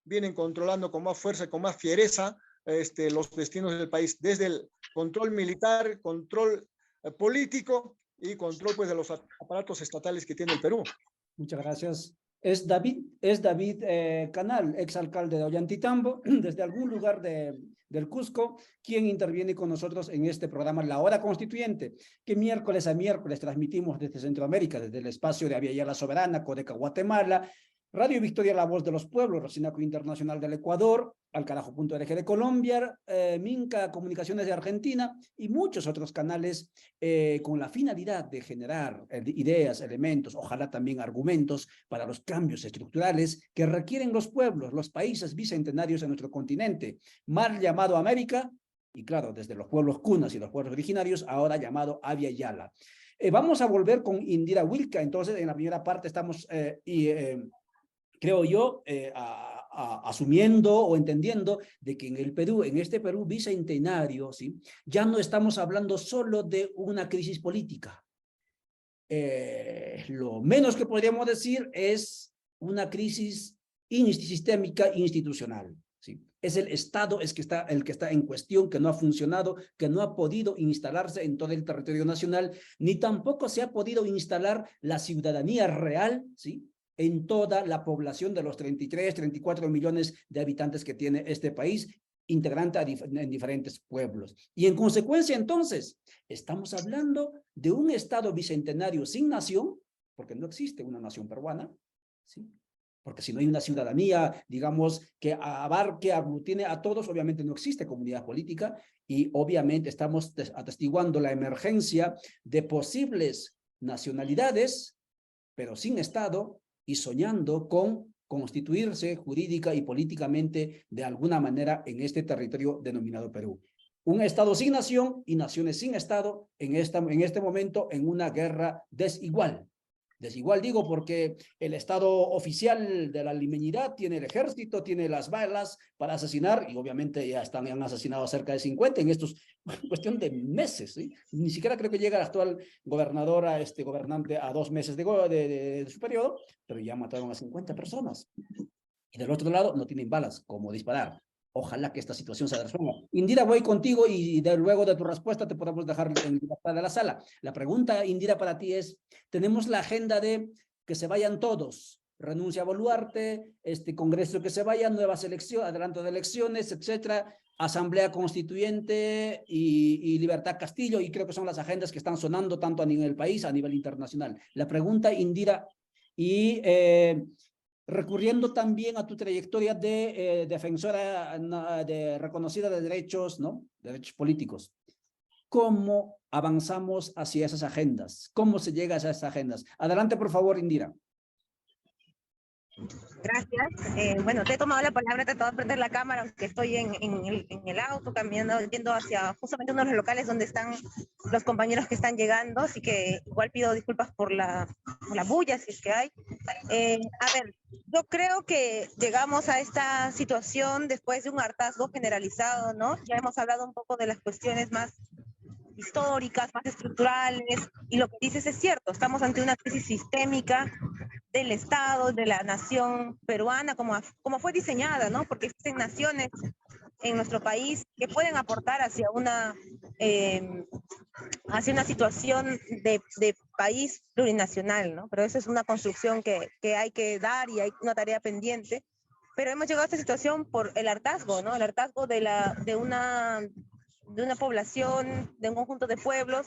vienen controlando con más fuerza, con más fiereza los destinos del país, desde el control militar, control político y control pues, de los aparatos estatales que tiene el Perú. Muchas gracias. Es David Canal, exalcalde de Ollantaytambo, desde algún lugar del Cusco, quien interviene con nosotros en este programa La Hora Constituyente, que miércoles a miércoles transmitimos desde Centroamérica, desde el espacio de Aviala Soberana, Codeca, Guatemala, Radio Victoria, La Voz de los Pueblos, Rocinaco Internacional del Ecuador, Alcarajo.org de Colombia, Minca Comunicaciones de Argentina y muchos otros canales con la finalidad de generar ideas, elementos, ojalá también argumentos para los cambios estructurales que requieren los pueblos, los países bicentenarios de nuestro continente, mal llamado América, y claro, desde los pueblos cunas y los pueblos originarios, ahora llamado Avia Yala. Vamos a volver con Indira Wilka, entonces en la primera parte estamos creo yo, asumiendo o entendiendo de que en el Perú, en este Perú bicentenario, ¿sí? Ya no estamos hablando solo de una crisis política. Lo menos que podríamos decir es una crisis sistémica institucional, ¿sí? Es el Estado el que está en cuestión, que no ha funcionado, que no ha podido instalarse en todo el territorio nacional, ni tampoco se ha podido instalar la ciudadanía real, ¿sí? En toda la población de los 33, 34 millones de habitantes que tiene este país, integrante en diferentes pueblos. Y en consecuencia, entonces, estamos hablando de un Estado bicentenario sin nación, porque no existe una nación peruana, ¿sí? Porque si no hay una ciudadanía, digamos, que abarque, aglutine a todos, obviamente no existe comunidad política y obviamente estamos atestiguando la emergencia de posibles nacionalidades, pero sin Estado, y soñando con constituirse jurídica y políticamente de alguna manera en este territorio denominado Perú. Un Estado sin nación y naciones sin Estado en este momento en una guerra desigual. Desigual digo porque el Estado oficial de la limeñidad tiene el ejército, tiene las balas para asesinar y obviamente ya han asesinado cerca de 50 en estos cuestión de meses, ¿sí? Ni siquiera creo que llega el actual gobernador gobernante a 2 meses de su periodo, pero ya mataron a 50 personas. Y del otro lado no tienen balas como disparar. Ojalá que esta situación se resuelva. Indira, voy contigo y luego de tu respuesta te podemos dejar en libertad de la sala. La pregunta, Indira, para ti es, tenemos la agenda de que se vayan todos, renuncia a Boluarte, Congreso que se vaya, nuevas elecciones, adelanto de elecciones, etcétera, Asamblea Constituyente y Libertad Castillo, y creo que son las agendas que están sonando tanto a nivel país, a nivel internacional. La pregunta, Indira, y recurriendo también a tu trayectoria de defensora reconocida de derechos, ¿no? Derechos políticos. ¿Cómo avanzamos hacia esas agendas? ¿Cómo se llega a esas agendas? Adelante, por favor, Indira. Gracias. Bueno, te he tomado la palabra, he tratado de prender la cámara, aunque estoy en el auto, caminando, yendo hacia justamente uno de los locales donde están los compañeros que están llegando, así que igual pido disculpas por la bulla, si es que hay. A ver, yo creo que llegamos a esta situación después de un hartazgo generalizado, ¿no? Ya hemos hablado un poco de las cuestiones más históricas, más estructurales, y lo que dices es cierto, estamos ante una crisis sistémica del Estado, de la nación peruana, como fue diseñada, ¿no? Porque existen naciones en nuestro país que pueden aportar hacia una situación de país plurinacional, ¿no? Pero esa es una construcción que hay que dar y hay una tarea pendiente. Pero hemos llegado a esta situación por el hartazgo, ¿no? El hartazgo de una población, de un conjunto de pueblos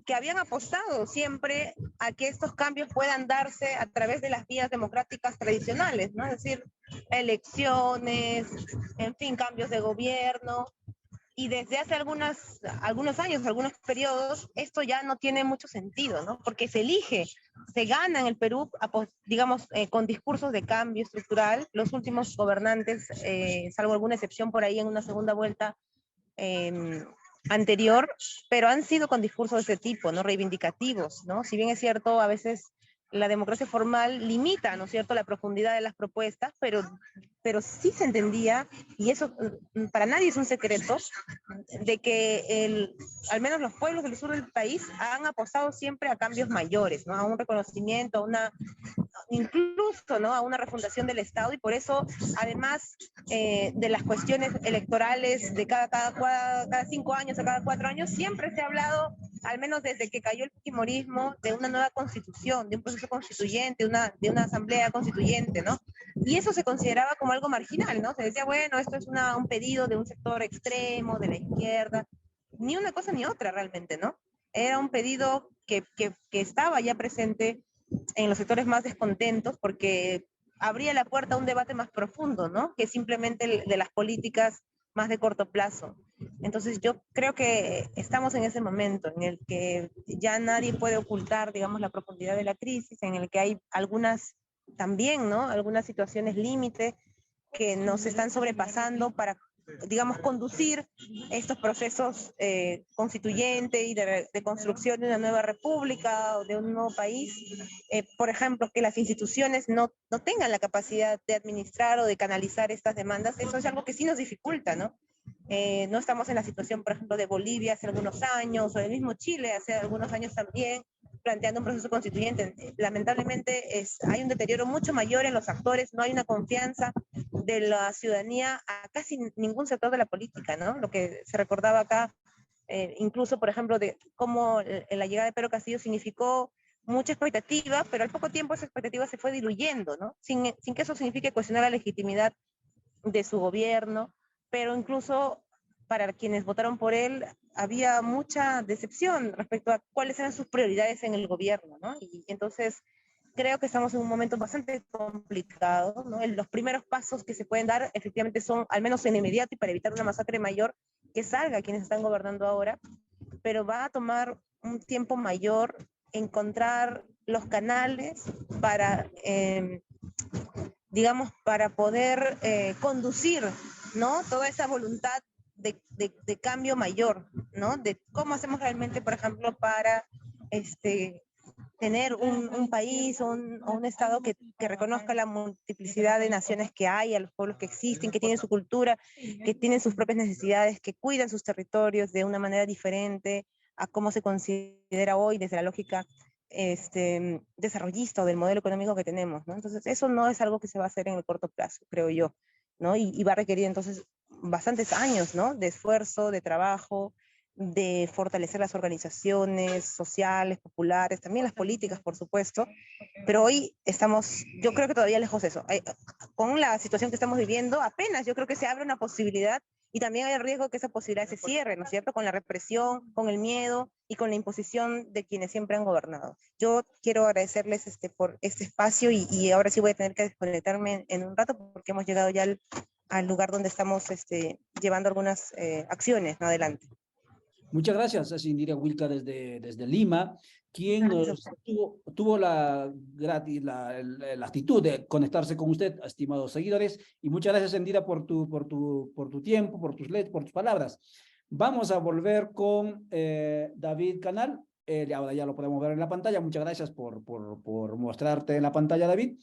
que habían apostado siempre a que estos cambios puedan darse a través de las vías democráticas tradicionales, ¿no? Es decir, elecciones, en fin, cambios de gobierno. Y desde hace algunos años, algunos periodos, esto ya no tiene mucho sentido, ¿no? Porque se elige, se gana en el Perú, digamos, con discursos de cambio estructural. Los últimos gobernantes, salvo alguna excepción por ahí en una segunda vuelta, anterior, pero han sido con discursos de ese tipo, ¿no? Reivindicativos, ¿no? Si bien es cierto, a veces la democracia formal limita, ¿no es cierto?, la profundidad de las propuestas, pero sí se entendía, y eso para nadie es un secreto, de que al menos los pueblos del sur del país han apostado siempre a cambios mayores, ¿no? A un reconocimiento, incluso, ¿no?, a una refundación del Estado, y por eso, además de las cuestiones electorales de cada 5 años o cada 4 años, siempre se ha hablado, al menos desde que cayó el fujimorismo, de una nueva constitución, de un proceso constituyente, de una asamblea constituyente, ¿no? Y eso se consideraba como algo marginal, ¿no? Se decía, bueno, esto es un pedido de un sector extremo, de la izquierda, ni una cosa ni otra realmente, ¿no? Era un pedido que estaba ya presente en los sectores más descontentos, porque abría la puerta a un debate más profundo, ¿no?, que simplemente de las políticas más de corto plazo. Entonces yo creo que estamos en ese momento en el que ya nadie puede ocultar, digamos, la profundidad de la crisis, en el que hay algunas también, ¿no?, algunas situaciones límite que nos están sobrepasando para, digamos, conducir estos procesos constituyentes y de construcción de una nueva república o de un nuevo país. Por ejemplo, que las instituciones no tengan la capacidad de administrar o de canalizar estas demandas, eso es algo que sí nos dificulta, ¿no? No estamos en la situación, por ejemplo, de Bolivia hace algunos años, o del mismo Chile hace algunos años también, planteando un proceso constituyente. Lamentablemente hay un deterioro mucho mayor en los actores, no hay una confianza de la ciudadanía a casi ningún sector de la política, ¿no? Lo que se recordaba acá, incluso, por ejemplo, de cómo la llegada de Pedro Castillo significó mucha expectativa, pero al poco tiempo esa expectativa se fue diluyendo, ¿no? Sin que eso signifique cuestionar la legitimidad de su gobierno, pero incluso para quienes votaron por él había mucha decepción respecto a cuáles eran sus prioridades en el gobierno, ¿no? Y entonces creo que estamos en un momento bastante complicado, ¿no? Los primeros pasos que se pueden dar efectivamente son, al menos en inmediato y para evitar una masacre mayor, que salga quienes están gobernando ahora, pero va a tomar un tiempo mayor encontrar los canales para, digamos, para poder conducir, ¿no?, toda esa voluntad de cambio mayor, ¿no? De cómo hacemos realmente, por ejemplo, para tener un país o un Estado que reconozca la multiplicidad de naciones que hay, a los pueblos que existen, que tienen su cultura, que tienen sus propias necesidades, que cuidan sus territorios de una manera diferente a cómo se considera hoy desde la lógica desarrollista o del modelo económico que tenemos, ¿no? Entonces, eso no es algo que se va a hacer en el corto plazo, creo yo, ¿no? Y va a requerir entonces bastantes años, ¿no?, de esfuerzo, de trabajo, de fortalecer las organizaciones sociales, populares, también las políticas, por supuesto, pero hoy estamos, yo creo que todavía lejos de eso. Con la situación que estamos viviendo, apenas yo creo que se abre una posibilidad, y también hay el riesgo que esa posibilidad se cierre, ¿no es cierto?, con la represión, con el miedo y con la imposición de quienes siempre han gobernado. Yo quiero agradecerles por este espacio, y ahora sí voy a tener que desconectarme en un rato porque hemos llegado ya al lugar donde estamos llevando algunas acciones, ¿no?, adelante. Muchas gracias, es Indira Wilca desde Lima, quien tuvo la actitud de conectarse con usted, estimados seguidores, y muchas gracias, Indira, por tu tiempo, por tus palabras. Vamos a volver con David Canal, ahora ya lo podemos ver en la pantalla. Muchas gracias por mostrarte en la pantalla, David.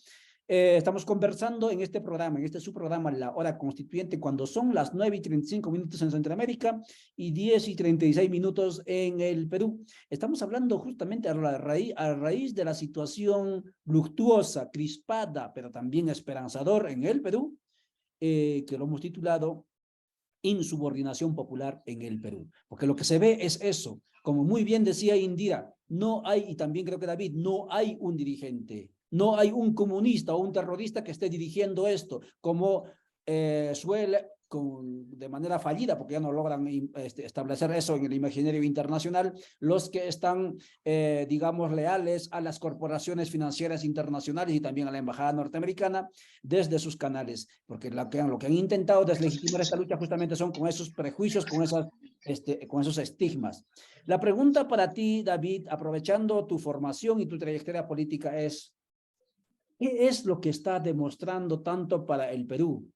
Estamos conversando en este programa, en este subprograma, La Hora Constituyente, cuando son las 9:35 en Centroamérica y 10:36 en el Perú. Estamos hablando justamente a raíz de la situación luctuosa, crispada, pero también esperanzador en el Perú, que lo hemos titulado Insubordinación Popular en el Perú. Porque lo que se ve es eso, como muy bien decía Indira, no hay, y también creo que David, no hay un dirigente, no hay un comunista o un terrorista que esté dirigiendo esto, como suele, de manera fallida, porque ya no logran establecer eso en el imaginario internacional, los que están, digamos, leales a las corporaciones financieras internacionales y también a la embajada norteamericana desde sus canales, porque lo que han intentado deslegitimar esta lucha justamente son con esos prejuicios, con esos estigmas. La pregunta para ti, David, aprovechando tu formación y tu trayectoria política, es: ¿qué es lo que está demostrando tanto para el Perú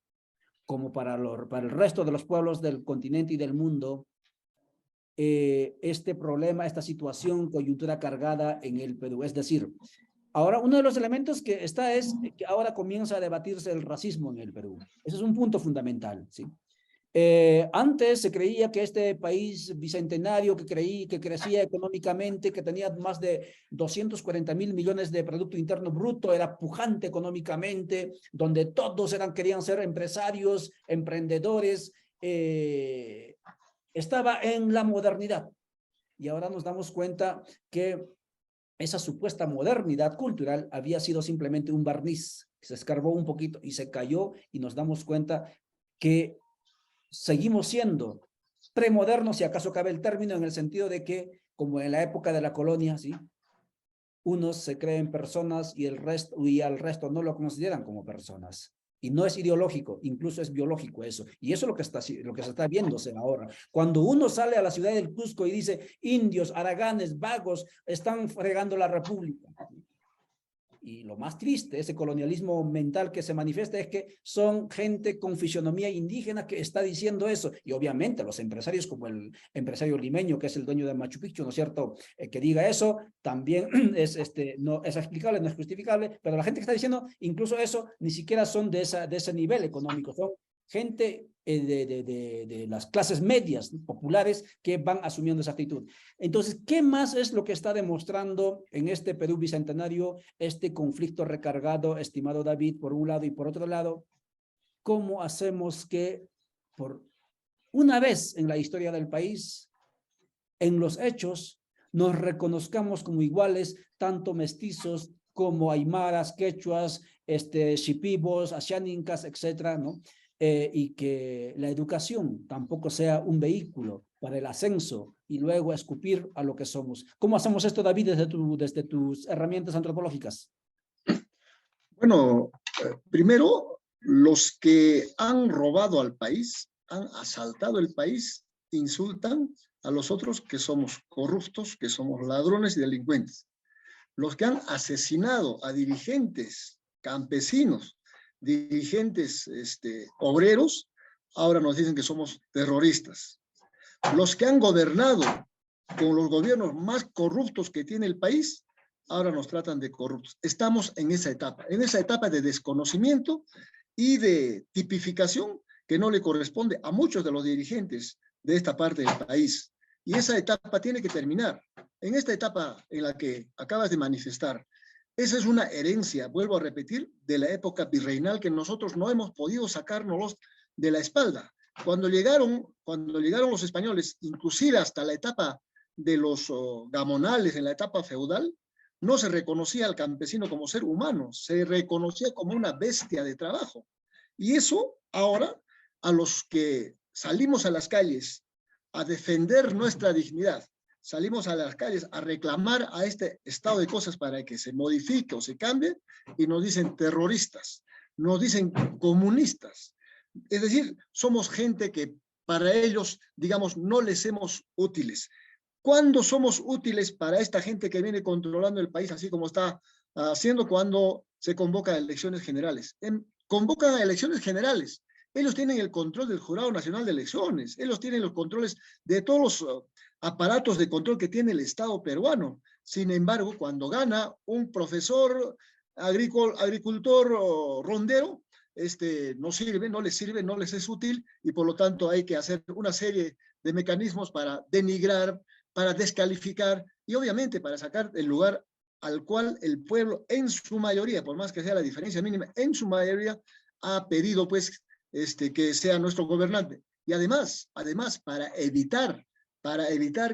como para el resto de los pueblos del continente y del mundo este problema, esta situación, coyuntura cargada en el Perú? Es decir, ahora uno de los elementos que está es que ahora comienza a debatirse el racismo en el Perú. Ese es un punto fundamental, ¿sí? Antes se creía que este país bicentenario que crecía económicamente, que tenía más de 240.000 millones de Producto Interno Bruto, era pujante económicamente, donde todos querían ser empresarios, emprendedores, estaba en la modernidad. Y ahora nos damos cuenta que esa supuesta modernidad cultural había sido simplemente un barniz, se escarbó un poquito y se cayó, y nos damos cuenta que seguimos siendo premodernos, si acaso cabe el término, en el sentido de que, como en la época de la colonia, ¿sí?, unos se creen personas y al resto no lo consideran como personas. Y no es ideológico, incluso es biológico eso. Y eso es lo que se está viéndose ahora. Cuando uno sale a la ciudad del Cusco y dice, indios, haraganes, vagos, están fregando la república. Y lo más triste, ese colonialismo mental que se manifiesta, es que son gente con fisionomía indígena que está diciendo eso. Y obviamente los empresarios, como el empresario limeño, que es el dueño de Machu Picchu, ¿no es cierto?, que diga eso, también no es explicable, no es justificable, pero la gente que está diciendo incluso eso, ni siquiera son de ese nivel económico, son gente de las clases medias, populares, que van asumiendo esa actitud. Entonces, ¿qué más es lo que está demostrando en este Perú bicentenario este conflicto recargado, estimado David, por un lado, y por otro lado, cómo hacemos que por una vez en la historia del país, en los hechos, nos reconozcamos como iguales, tanto mestizos como aymaras, quechuas, shipibos, ashaninkas, etcétera, ¿no? Y que la educación tampoco sea un vehículo para el ascenso y luego escupir a lo que somos. ¿Cómo hacemos esto, David, desde tus herramientas antropológicas? Bueno, primero, los que han robado al país, han asaltado el país, insultan a los otros que somos corruptos, que somos ladrones y delincuentes. Los que han asesinado a dirigentes campesinos, dirigentes obreros, ahora nos dicen que somos terroristas. Los que han gobernado con los gobiernos más corruptos que tiene el país, ahora nos tratan de corruptos. Estamos en esa etapa de desconocimiento y de tipificación que no le corresponde a muchos de los dirigentes de esta parte del país. Y esa etapa tiene que terminar. En esta etapa en la que acabas de manifestar, esa es una herencia, vuelvo a repetir, de la época virreinal que nosotros no hemos podido sacárnoslos de la espalda. Cuando llegaron los españoles, inclusive hasta la etapa de los gamonales, en la etapa feudal, no se reconocía al campesino como ser humano, se reconocía como una bestia de trabajo. Y eso ahora, a los que salimos a las calles a defender nuestra dignidad, salimos a las calles a reclamar a este estado de cosas para que se modifique o se cambie, y nos dicen terroristas, nos dicen comunistas. Es decir, somos gente que para ellos, digamos, no les somos útiles. ¿Cuándo somos útiles para esta gente que viene controlando el país así como está haciendo? Cuando se convoca a elecciones generales. Convocan a elecciones generales. Ellos tienen el control del Jurado Nacional de Elecciones. Ellos tienen los controles de todos los aparatos de control que tiene el Estado peruano. Sin embargo, cuando gana un profesor, agricultor o rondero, no sirve, no les sirve, no les es útil, y por lo tanto hay que hacer una serie de mecanismos para denigrar, para descalificar y obviamente para sacar el lugar al cual el pueblo en su mayoría, por más que sea la diferencia mínima, en su mayoría ha pedido pues que sea nuestro gobernante. Y además para evitar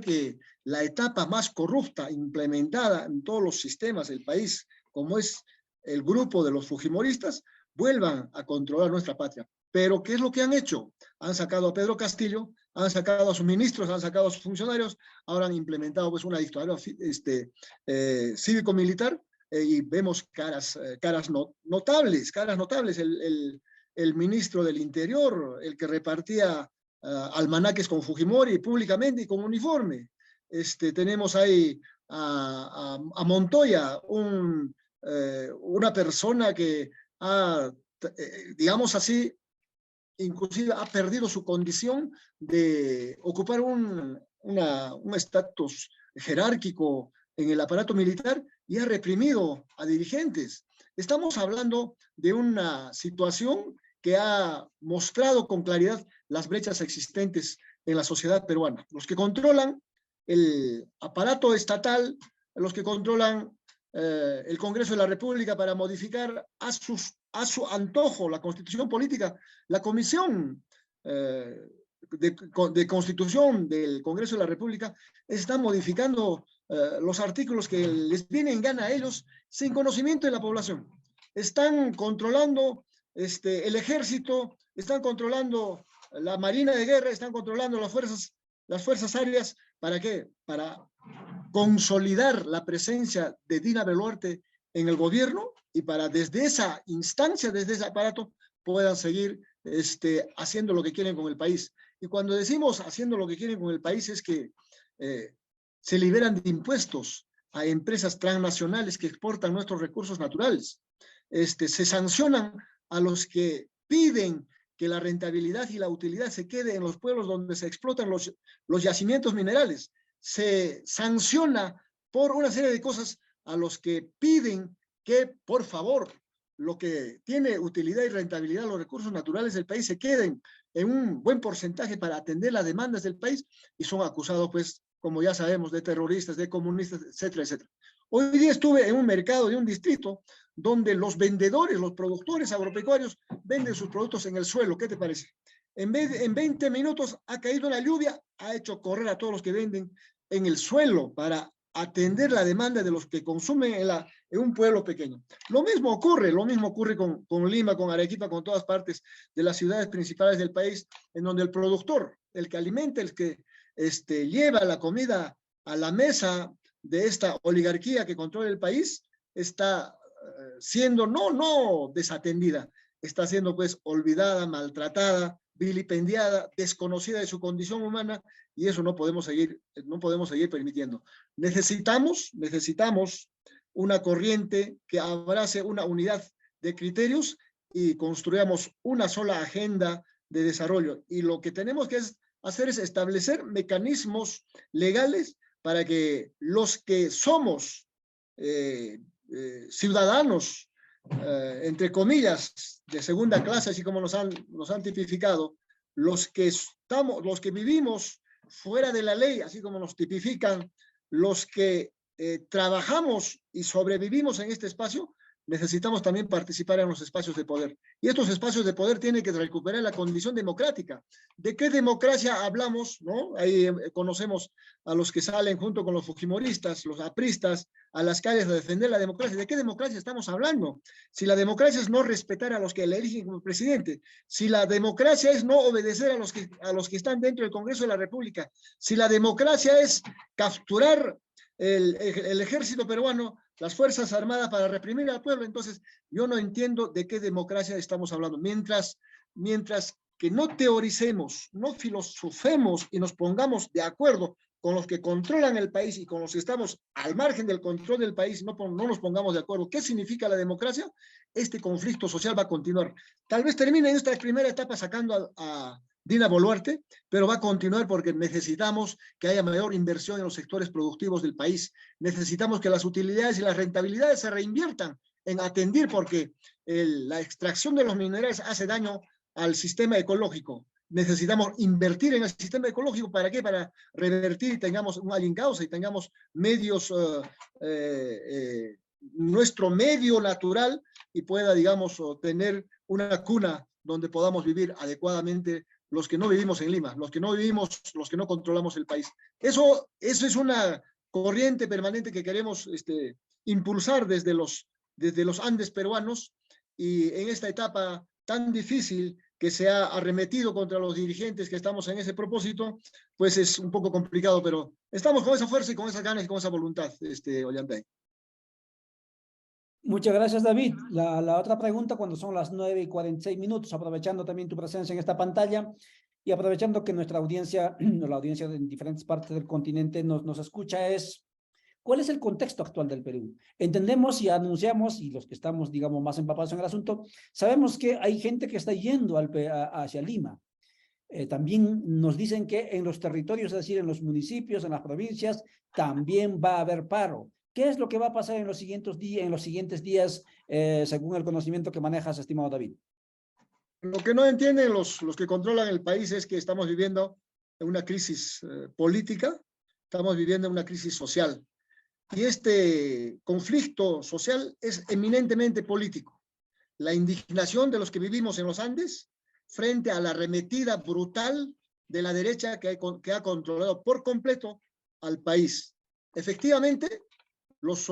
que la etapa más corrupta implementada en todos los sistemas del país, como es el grupo de los fujimoristas, vuelvan a controlar nuestra patria. Pero ¿qué es lo que han hecho? Han sacado a Pedro Castillo, han sacado a sus ministros, han sacado a sus funcionarios, ahora han implementado pues una dictadura cívico-militar, y vemos caras notables. El ministro del Interior, el que repartía almanaques con Fujimori públicamente y con uniforme. Tenemos ahí a Montoya, una persona que ha, digamos así, inclusive ha perdido su condición de ocupar un estatus jerárquico en el aparato militar y ha reprimido a dirigentes. Estamos hablando de una situación que ha mostrado con claridad las brechas existentes en la sociedad peruana. Los que controlan el aparato estatal, los que controlan el Congreso de la República para modificar a su antojo la constitución política, la Comisión de Constitución del Congreso de la República está modificando los artículos que les vienen en gana a ellos sin conocimiento de la población. Están controlando el ejército, están controlando la Marina de Guerra, están controlando las fuerzas aéreas. ¿Para qué? Para consolidar la presencia de Dina Boluarte en el gobierno y para desde esa instancia, desde ese aparato, puedan seguir haciendo lo que quieren con el país. Y cuando decimos haciendo lo que quieren con el país es que se liberan de impuestos a empresas transnacionales que exportan nuestros recursos naturales. Se sancionan a los que piden que la rentabilidad y la utilidad se quede en los pueblos donde se explotan los yacimientos minerales. Se sanciona por una serie de cosas a los que piden que, por favor, lo que tiene utilidad y rentabilidad, los recursos naturales del país, se queden en un buen porcentaje para atender las demandas del país, y son acusados, pues, como ya sabemos, de terroristas, de comunistas, etcétera, etcétera. Hoy día estuve en un mercado de un distrito donde los vendedores, los productores agropecuarios venden sus productos en el suelo. ¿Qué te parece? En 20 minutos ha caído la lluvia, ha hecho correr a todos los que venden en el suelo para atender la demanda de los que consumen en un pueblo pequeño. Lo mismo ocurre con Lima, con Arequipa, con todas partes de las ciudades principales del país, en donde el productor, el que alimenta, el que lleva la comida a la mesa de esta oligarquía que controla el país, está siendo no desatendida, está siendo pues olvidada, maltratada, vilipendiada, desconocida de su condición humana, y eso no podemos seguir permitiendo. Necesitamos una corriente que abrace una unidad de criterios y construyamos una sola agenda de desarrollo. Y lo que tenemos que hacer es establecer mecanismos legales para que los que somos ciudadanos, entre comillas, de segunda clase, así como nos han tipificado, los que vivimos fuera de la ley, así como nos tipifican, los que trabajamos y sobrevivimos en este espacio, necesitamos también participar en los espacios de poder. Y estos espacios de poder tienen que recuperar la condición democrática. ¿De qué democracia hablamos? ¿No? Ahí conocemos a los que salen junto con los fujimoristas, los apristas, a las calles a defender la democracia. ¿De qué democracia estamos hablando? Si la democracia es no respetar a los que le eligen como presidente, si la democracia es no obedecer a los que están dentro del Congreso de la República, si la democracia es capturar el ejército peruano, las Fuerzas Armadas para reprimir al pueblo, entonces yo no entiendo de qué democracia estamos hablando. Mientras que no teoricemos, no filosofemos y nos pongamos de acuerdo con los que controlan el país y con los que estamos al margen del control del país, no nos pongamos de acuerdo qué significa la democracia, este conflicto social va a continuar. Tal vez termine en esta primera etapa sacando a Dina Boluarte, pero va a continuar porque necesitamos que haya mayor inversión en los sectores productivos del país. Necesitamos que las utilidades y las rentabilidades se reinviertan en atender, porque la extracción de los minerales hace daño al sistema ecológico. Necesitamos invertir en el sistema ecológico. ¿Para qué? Para revertir y tengamos un alincauce y tengamos medios, nuestro medio natural, y pueda, digamos, tener una cuna donde podamos vivir adecuadamente los que no vivimos en Lima, los que no controlamos el país. Eso es una corriente permanente que queremos impulsar desde los Andes peruanos, y en esta etapa tan difícil que se ha arremetido contra los dirigentes que estamos en ese propósito, pues es un poco complicado, pero estamos con esa fuerza y con esas ganas y con esa voluntad, Ollantay. Muchas gracias, David. La otra pregunta, cuando son las 9:46, aprovechando también tu presencia en esta pantalla y aprovechando que nuestra audiencia, la audiencia de diferentes partes del continente nos escucha, es: ¿cuál es el contexto actual del Perú? Entendemos y anunciamos, y los que estamos, digamos, más empapados en el asunto, sabemos que hay gente que está yendo hacia Lima. También nos dicen que en los territorios, es decir, en los municipios, en las provincias, también va a haber paro. ¿Qué es lo que va a pasar en los siguientes días, según el conocimiento que manejas, estimado David? Lo que no entienden los que controlan el país es que estamos viviendo una crisis política, estamos viviendo una crisis social. Y este conflicto social es eminentemente político. La indignación de los que vivimos en los Andes frente a la arremetida brutal de la derecha que ha controlado por completo al país. Efectivamente, los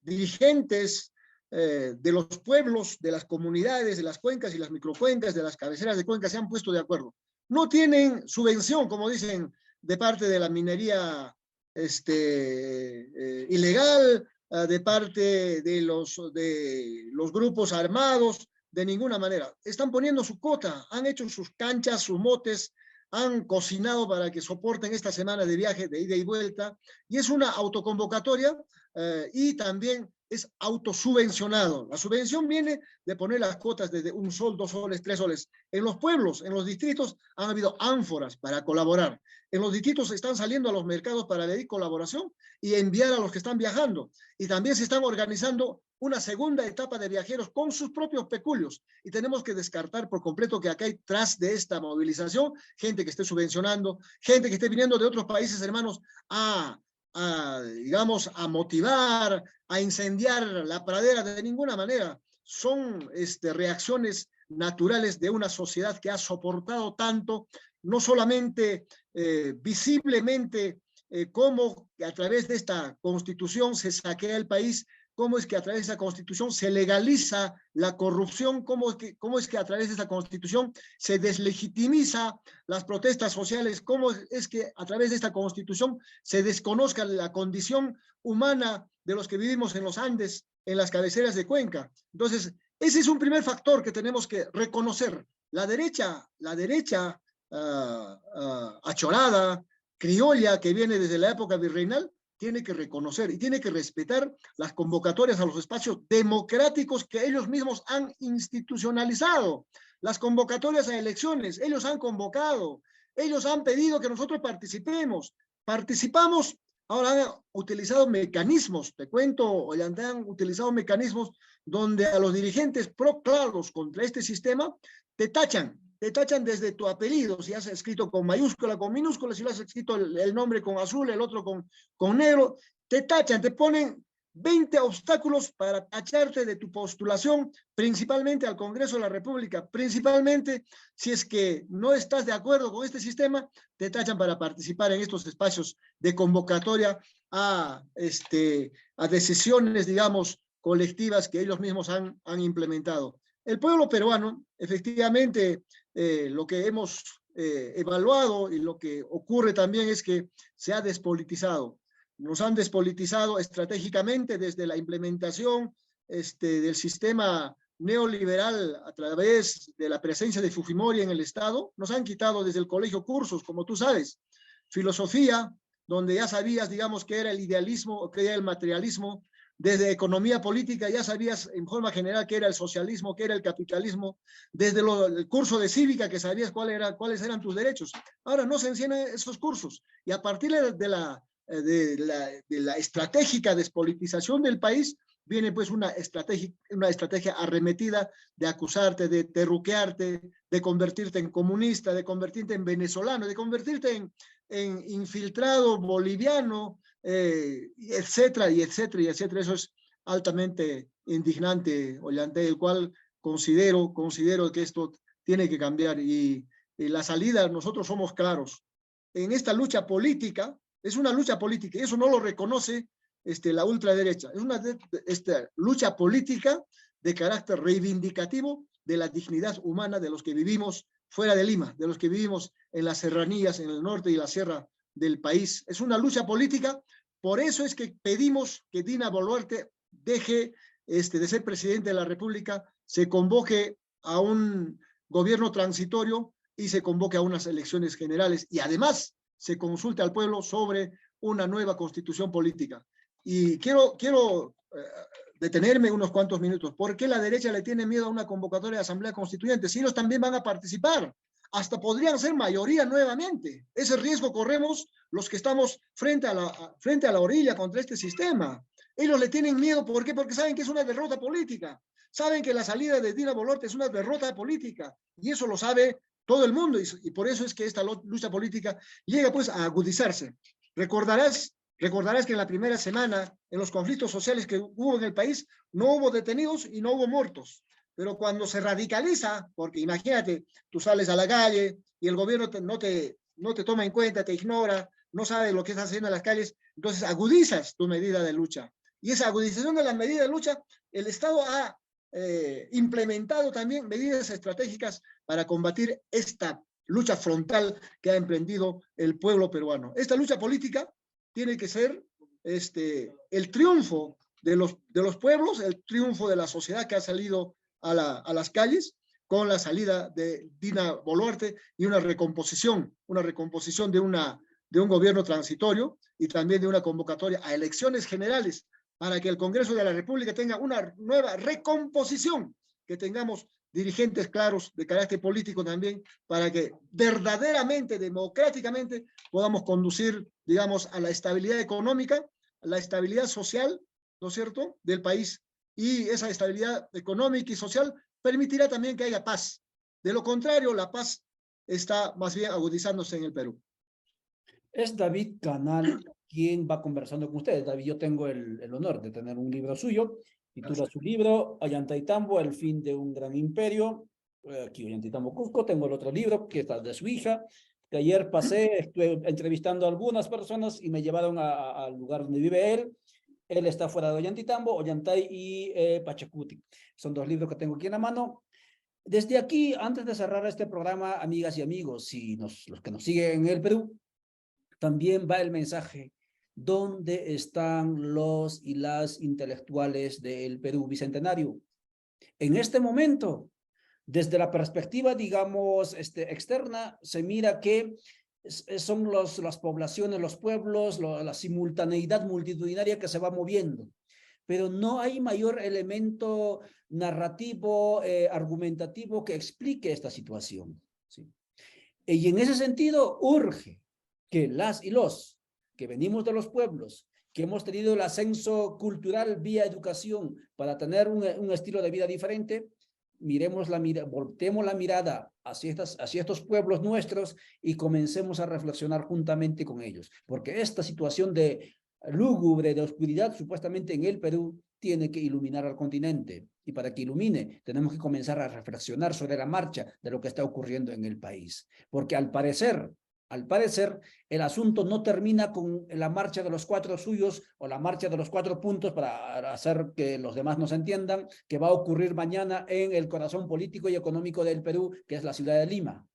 dirigentes de los pueblos, de las comunidades, de las cuencas y las microcuencas, de las cabeceras de cuencas se han puesto de acuerdo. No tienen subvención, como dicen, de parte de la minería ilegal, de parte de los grupos armados, de ninguna manera. Están poniendo su cuota, han hecho sus canchas, sus motes, han cocinado para que soporten esta semana de viaje de ida y vuelta, y es una autoconvocatoria y también es autosubvencionado. La subvención viene de poner las cuotas desde 1 sol, 2 soles, 3 soles. En los pueblos, en los distritos, han habido ánforas para colaborar. En los distritos están saliendo a los mercados para pedir colaboración y enviar a los que están viajando. Y también se están organizando una segunda etapa de viajeros con sus propios peculios. Y tenemos que descartar por completo que acá hay tras de esta movilización gente que esté subvencionando, gente que esté viniendo de otros países hermanos digamos, a motivar, a incendiar la pradera. De ninguna manera. Son reacciones naturales de una sociedad que ha soportado tanto, no solamente visiblemente cómo a través de esta constitución se saquea el país, cómo es que a través de esa constitución se legaliza la corrupción, cómo es que a través de esa constitución se deslegitimiza las protestas sociales, cómo es que a través de esta constitución se desconozca la condición humana de los que vivimos en los Andes, en las cabeceras de cuenca. Entonces, ese es un primer factor que tenemos que reconocer. La derecha achorada, criolla, que viene desde la época virreinal, tiene que reconocer y tiene que respetar las convocatorias a los espacios democráticos que ellos mismos han institucionalizado. Las convocatorias a elecciones, ellos han convocado, ellos han pedido que nosotros participemos. Participamos, ahora han utilizado mecanismos, te cuento, Ollantay, han utilizado mecanismos donde a los dirigentes proclaros contra este sistema te tachan desde tu apellido, si has escrito con mayúscula, con minúscula, si lo has escrito el nombre con azul, el otro con negro, te tachan, te ponen 20 obstáculos para tacharte de tu postulación, principalmente al Congreso de la República, principalmente si es que no estás de acuerdo con este sistema, te tachan para participar en estos espacios de convocatoria a decisiones, digamos, colectivas que ellos mismos han implementado. El pueblo peruano, efectivamente, lo que hemos evaluado y lo que ocurre también es que se ha despolitizado. Nos han despolitizado estratégicamente desde la implementación del sistema neoliberal a través de la presencia de Fujimori en el Estado. Nos han quitado desde el colegio cursos, como tú sabes, filosofía, donde ya sabías, digamos, qué era el idealismo o qué era el materialismo. Desde economía política ya sabías en forma general qué era el socialismo, qué era el capitalismo. Desde el curso de cívica que sabías cuáles eran tus derechos. Ahora no se enseñan esos cursos. Y a partir de la estratégica despolitización del país, viene pues una estrategia arremetida de acusarte, de terruquearte, de convertirte en comunista, de convertirte en venezolano, de convertirte en infiltrado boliviano, etcétera, y etcétera, y etcétera. Eso es altamente indignante, Ollantay, el cual considero que esto tiene que cambiar y la salida, nosotros somos claros. En esta lucha política, es una lucha política, y eso no lo reconoce la ultraderecha. Es una lucha política de carácter reivindicativo de la dignidad humana de los que vivimos fuera de Lima, de los que vivimos en las serranías, en el norte y la sierra del país. Es una lucha política, por eso es que pedimos que Dina Boluarte deje de ser presidente de la República, se convoque a un gobierno transitorio y se convoque a unas elecciones generales y además se consulte al pueblo sobre una nueva constitución política. Y quiero detenerme unos cuantos minutos. ¿Por qué la derecha le tiene miedo a una convocatoria de asamblea constituyente? Si ellos también van a participar, hasta podrían ser mayoría nuevamente. Ese riesgo corremos los que estamos frente a la orilla contra este sistema. Ellos le tienen miedo, ¿por qué? Porque saben que es una derrota política. saben que la salida de Dina Boluarte es una derrota política, y eso lo sabe todo el mundo, y por eso es que esta lucha política llega pues a agudizarse. Recordarás que en la primera semana, en los conflictos sociales que hubo en el país, no hubo detenidos y no hubo muertos. Pero cuando se radicaliza, porque imagínate, tú sales a la calle y el gobierno no te toma en cuenta, te ignora, no sabe lo que estás haciendo en las calles, entonces agudizas tu medida de lucha. Y esa agudización de la medida de lucha, el Estado ha implementado también medidas estratégicas para combatir esta lucha frontal que ha emprendido el pueblo peruano. Esta lucha política tiene que ser el triunfo de los pueblos, el triunfo de la sociedad que ha salido a las calles con la salida de Dina Boluarte y una recomposición de un gobierno transitorio y también de una convocatoria a elecciones generales para que el Congreso de la República tenga una nueva recomposición, que tengamos dirigentes claros de carácter político también, para que verdaderamente, democráticamente, podamos conducir, digamos, a la estabilidad económica, a la estabilidad social, ¿no es cierto?, del país. Y esa estabilidad económica y social permitirá también que haya paz. De lo contrario, la paz está más bien agudizándose en el Perú. Es David Canal quien va conversando con ustedes. David, yo tengo el honor de tener un libro suyo. Titula su libro Ollantaytambo, el fin de un gran imperio. Aquí Ollantaytambo, Cusco. Tengo el otro libro que es de su hija, que ayer pasé, estuve entrevistando a algunas personas y me llevaron al lugar donde vive él. Él está fuera de Ollantaytambo, Ollantay y Pachacuti. Son dos libros que tengo aquí en la mano. Desde aquí, antes de cerrar este programa, amigas y amigos, y los que nos siguen en el Perú, también va el mensaje: ¿dónde están los y las intelectuales del Perú bicentenario? En este momento, desde la perspectiva, digamos, externa, se mira que son las poblaciones, los pueblos, la simultaneidad multitudinaria que se va moviendo. Pero no hay mayor elemento narrativo, argumentativo que explique esta situación, ¿sí? Y en ese sentido, urge que las y los que venimos de los pueblos, que hemos tenido el ascenso cultural vía educación para tener un estilo de vida diferente, volteemos la mirada hacia estos pueblos nuestros y comencemos a reflexionar juntamente con ellos. Porque esta situación de lúgubre, de oscuridad, supuestamente en el Perú, tiene que iluminar al continente. Y para que ilumine, tenemos que comenzar a reflexionar sobre la marcha de lo que está ocurriendo en el país. Porque al parecer, el asunto no termina con la marcha de los 4 suyos o la marcha de los 4 puntos para hacer que los demás nos entiendan, que va a ocurrir mañana en el corazón político y económico del Perú, que es la ciudad de Lima.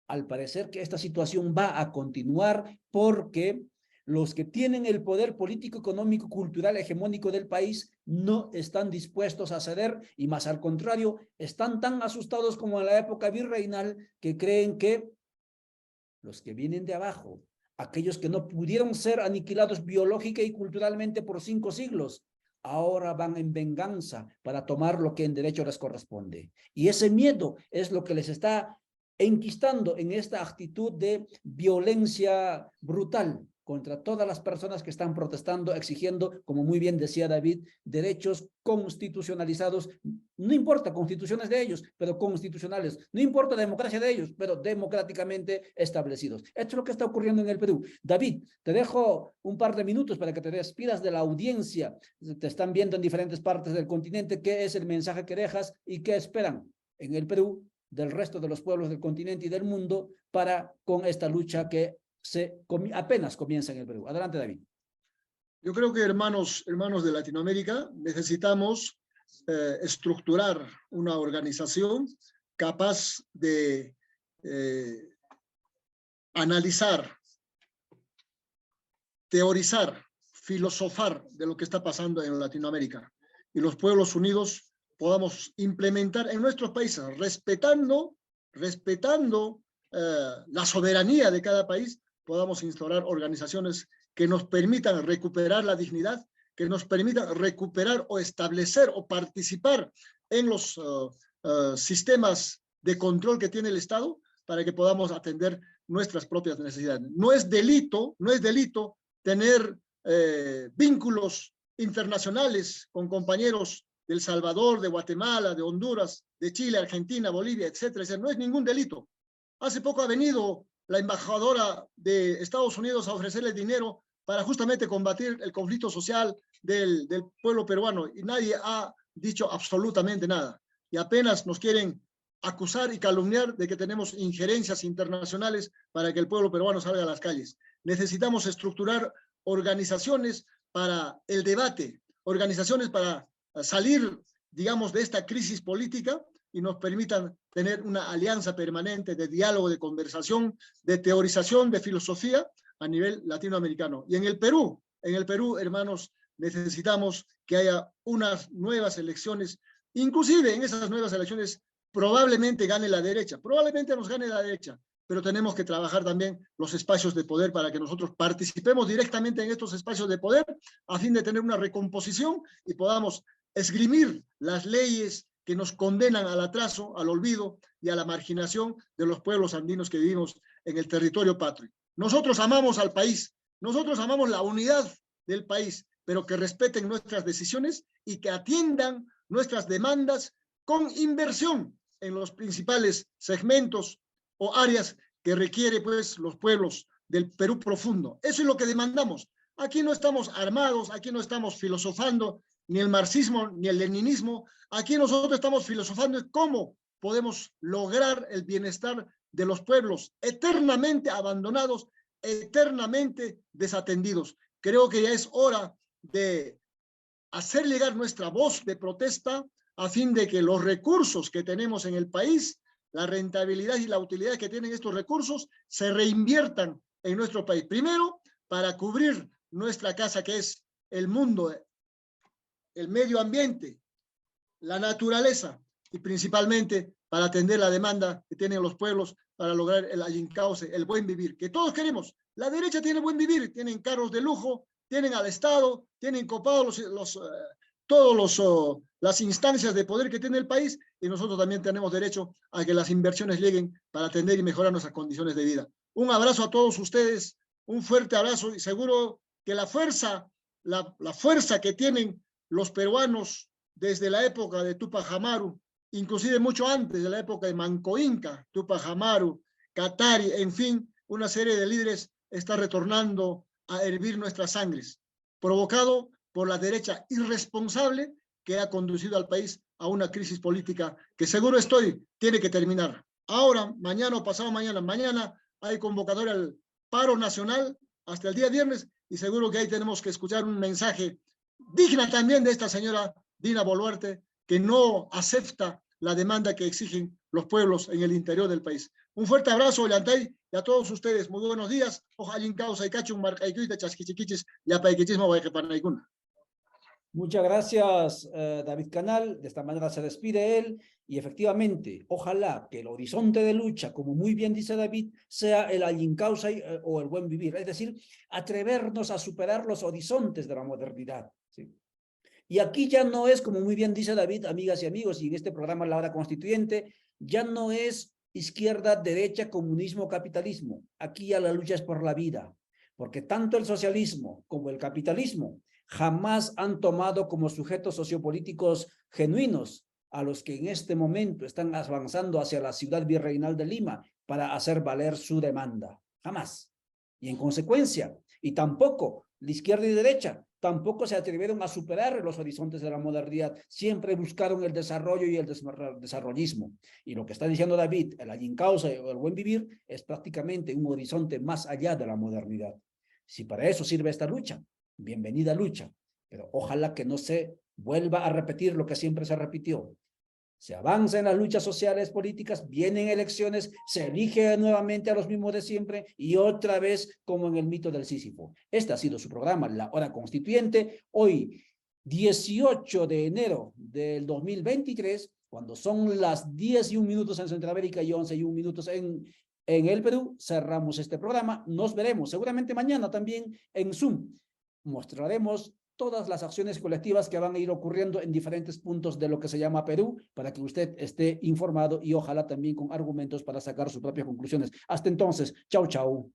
Al parecer que esta situación va a continuar porque los que tienen el poder político, económico, cultural, hegemónico del país no están dispuestos a ceder y más al contrario, están tan asustados como en la época virreinal que creen que los que vienen de abajo, aquellos que no pudieron ser aniquilados biológica y culturalmente por 5 siglos, ahora van en venganza para tomar lo que en derecho les corresponde. Y ese miedo es lo que les está enquistando en esta actitud de violencia brutal contra todas las personas que están protestando, exigiendo, como muy bien decía David, derechos constitucionalizados. No importa constituciones de ellos, pero constitucionales. No importa democracia de ellos, pero democráticamente establecidos. Esto es lo que está ocurriendo en el Perú. David, te dejo un par de minutos para que te despidas de la audiencia. Te están viendo en diferentes partes del continente. ¿Qué es el mensaje que dejas y qué esperan en el Perú del resto de los pueblos del continente y del mundo con esta lucha que apenas comienza en el Perú? Adelante, David. Yo creo que hermanos de Latinoamérica necesitamos estructurar una organización capaz de analizar, teorizar, filosofar de lo que está pasando en Latinoamérica, y los pueblos unidos podamos implementar en nuestros países, respetando la soberanía de cada país, podamos instaurar organizaciones que nos permitan recuperar la dignidad, que nos permitan recuperar o establecer o participar en los sistemas de control que tiene el Estado, para que podamos atender nuestras propias necesidades. No es delito tener vínculos internacionales con compañeros de El Salvador, de Guatemala, de Honduras, de Chile, Argentina, Bolivia, etcétera, etcétera. No es ningún delito. Hace poco ha venido la embajadora de Estados Unidos a ofrecerle dinero para justamente combatir el conflicto social del pueblo peruano y nadie ha dicho absolutamente nada. Y apenas nos quieren acusar y calumniar de que tenemos injerencias internacionales para que el pueblo peruano salga a las calles. Necesitamos estructurar organizaciones para el debate, organizaciones para salir, digamos, de esta crisis política y nos permitan tener una alianza permanente de diálogo, de conversación, de teorización, de filosofía a nivel latinoamericano. Y en el Perú, hermanos, necesitamos que haya unas nuevas elecciones. Inclusive en esas nuevas elecciones probablemente gane la derecha, probablemente nos gane la derecha, pero tenemos que trabajar también los espacios de poder para que nosotros participemos directamente en estos espacios de poder a fin de tener una recomposición y podamos esgrimir las leyes que nos condenan al atraso, al olvido y a la marginación de los pueblos andinos que vivimos en el territorio patrio. Nosotros amamos al país, nosotros amamos la unidad del país, pero que respeten nuestras decisiones y que atiendan nuestras demandas con inversión en los principales segmentos o áreas que requiere pues los pueblos del Perú profundo. Eso es lo que demandamos. Aquí no estamos armados, aquí no estamos filosofando ni el marxismo ni el leninismo. Aquí nosotros estamos filosofando en cómo podemos lograr el bienestar de los pueblos eternamente abandonados, eternamente desatendidos. Creo que ya es hora de hacer llegar nuestra voz de protesta a fin de que los recursos que tenemos en el país, la rentabilidad y la utilidad que tienen estos recursos, se reinviertan en nuestro país. Primero, para cubrir nuestra casa, que es el mundo, el medio ambiente, la naturaleza, y principalmente para atender la demanda que tienen los pueblos para lograr el allincauce, el buen vivir, que todos queremos. La derecha tiene buen vivir, tienen carros de lujo, tienen al Estado, tienen copados las instancias de poder que tiene el país, y nosotros también tenemos derecho a que las inversiones lleguen para atender y mejorar nuestras condiciones de vida. Un abrazo a todos ustedes, un fuerte abrazo, y seguro que la fuerza que tienen los peruanos desde la época de Tupac Amaru, inclusive mucho antes de la época de Manco Inca, Tupac Amaru, Katari, en fin, una serie de líderes está retornando a hervir nuestras sangres, provocado por la derecha irresponsable que ha conducido al país a una crisis política que seguro tiene que terminar. Ahora, mañana o pasado mañana hay convocatoria al paro nacional hasta el día viernes y seguro que ahí tenemos que escuchar un mensaje digna también de esta señora Dina Boluarte, que no acepta la demanda que exigen los pueblos en el interior del país. Un fuerte abrazo, Ollantay, y a todos ustedes, muy buenos días. Muchas gracias, David Canal. De esta manera se despide él. Y efectivamente, ojalá que el horizonte de lucha, como muy bien dice David, sea el allincausa o el buen vivir. Es decir, atrevernos a superar los horizontes de la modernidad. ¿Sí? Y aquí ya no es, como muy bien dice David, amigas y amigos, y en este programa La Hora Constituyente, ya no es izquierda, derecha, comunismo, capitalismo. Aquí ya la lucha es por la vida, porque tanto el socialismo como el capitalismo jamás han tomado como sujetos sociopolíticos genuinos a los que en este momento están avanzando hacia la ciudad virreinal de Lima para hacer valer su demanda. Jamás. Y en consecuencia, y tampoco la izquierda y derecha, tampoco se atrevieron a superar los horizontes de la modernidad. Siempre buscaron el desarrollo y el desarrollismo. Y lo que está diciendo David, el allincausa o el buen vivir, es prácticamente un horizonte más allá de la modernidad. Si para eso sirve esta lucha, bienvenida lucha, pero ojalá que no se vuelva a repetir lo que siempre se repitió. Se avanza en las luchas sociales, políticas, vienen elecciones, se elige nuevamente a los mismos de siempre y otra vez como en el mito del Sísifo. Este ha sido su programa, La Hora Constituyente, hoy 18 de enero del 2023, cuando son las 10:01 en Centroamérica y 11:01 en el Perú, cerramos este programa. Nos veremos seguramente mañana también en Zoom. Mostraremos todas las acciones colectivas que van a ir ocurriendo en diferentes puntos de lo que se llama Perú, para que usted esté informado y ojalá también con argumentos para sacar sus propias conclusiones. Hasta entonces, chau, chau.